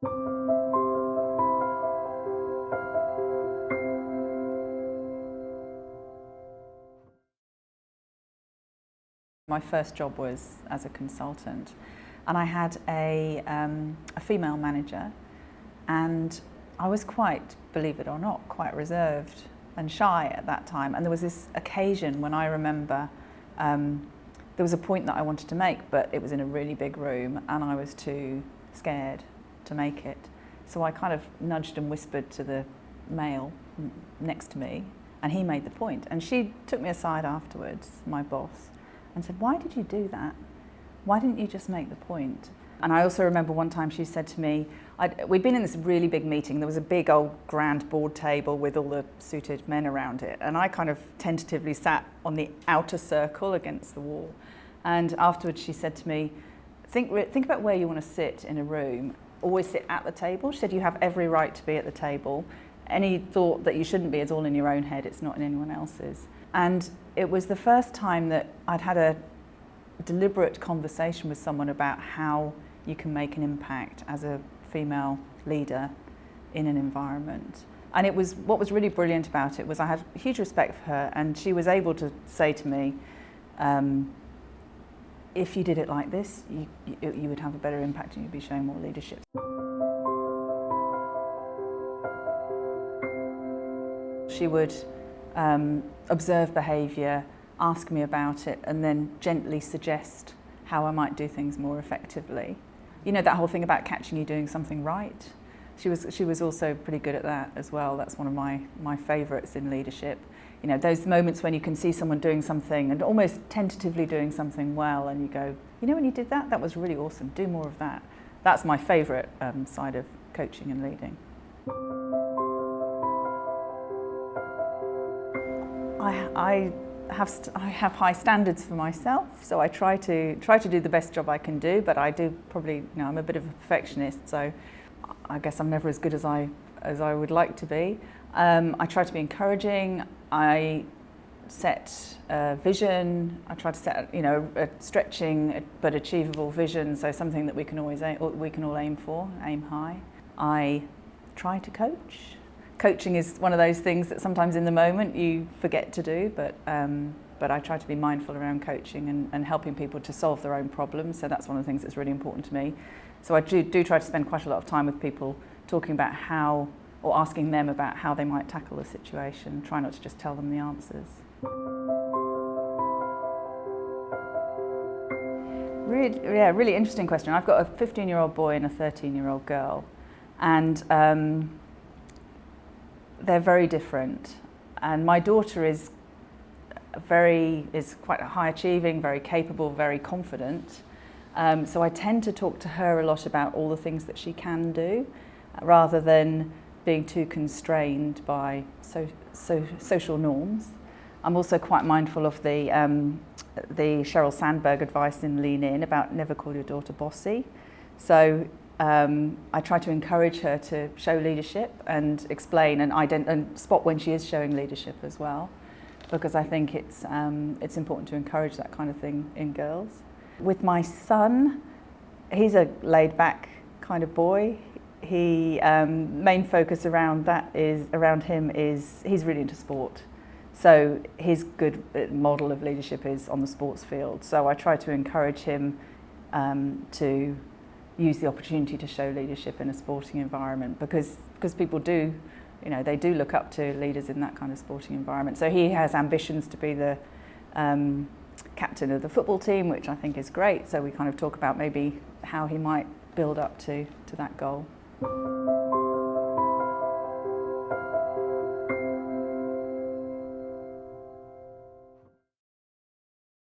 My first job was as a consultant, and I had a female manager, and I was quite, believe it or not, quite reserved and shy at that time. And there was this occasion when I remember there was a point that I wanted to make, but it was in a really big room and I was too scared to make it. So I kind of nudged and whispered to the male next to me, and he made the point. And she took me aside afterwards, my boss, and said, "Why did you do that? Why didn't you just make the point?" And I also remember one time she said to me, we'd been in this really big meeting, there was a big old grand board table with all the suited men around it, and I kind of tentatively sat on the outer circle against the wall. And afterwards she said to me, think about where you want to sit in a room, always sit at the table. She said, you have every right to be at the table. Any thought that you shouldn't be is all in your own head, it's not in anyone else's. And it was the first time that I'd had a deliberate conversation with someone about how you can make an impact as a female leader in an environment. And it was, what was really brilliant about it was I had huge respect for her, and she was able to say to me, if you did it like this, you would have a better impact and you'd be showing more leadership. She would observe behaviour, ask me about it, and then gently suggest how I might do things more effectively. You know, that whole thing about catching you doing something right? She was also pretty good at that as well. That's one of my favourites in leadership. You know, those moments when you can see someone doing something and almost tentatively doing something well, and you go, you know, when you did that, that was really awesome, do more of that. That's my favourite side of coaching and leading. I have high standards for myself, so I try to do the best job I can do, but I do probably, you know, I'm a bit of a perfectionist, so I guess I'm never as good as I would like to be. I try to be encouraging. I set a vision. I try to set, you know, a stretching but achievable vision, so something that we can all aim for, aim high. I try to coach. Coaching is one of those things that sometimes in the moment you forget to do, but I try to be mindful around coaching and helping people to solve their own problems. So that's one of the things that's really important to me. So I do try to spend quite a lot of time with people talking about how, or asking them about how they might tackle a situation. Try not to just tell them the answers. Really interesting question. I've got a 15-year-old boy and a 13-year-old girl, and they're very different. And my daughter is quite high achieving, very capable, very confident. So I tend to talk to her a lot about all the things that she can do, rather than being too constrained by social norms. I'm also quite mindful of the Sheryl Sandberg advice in Lean In about never call your daughter bossy. So I try to encourage her to show leadership and explain and spot when she is showing leadership as well, because I think it's important to encourage that kind of thing in girls. With my son, he's a laid-back kind of boy. He main focus around him is he's really into sport. So his good model of leadership is on the sports field. So I try to encourage him to use the opportunity to show leadership in a sporting environment, because people do, you know, they do look up to leaders in that kind of sporting environment. So he has ambitions to be the captain of the football team, which I think is great. So we kind of talk about maybe how he might build up to that goal.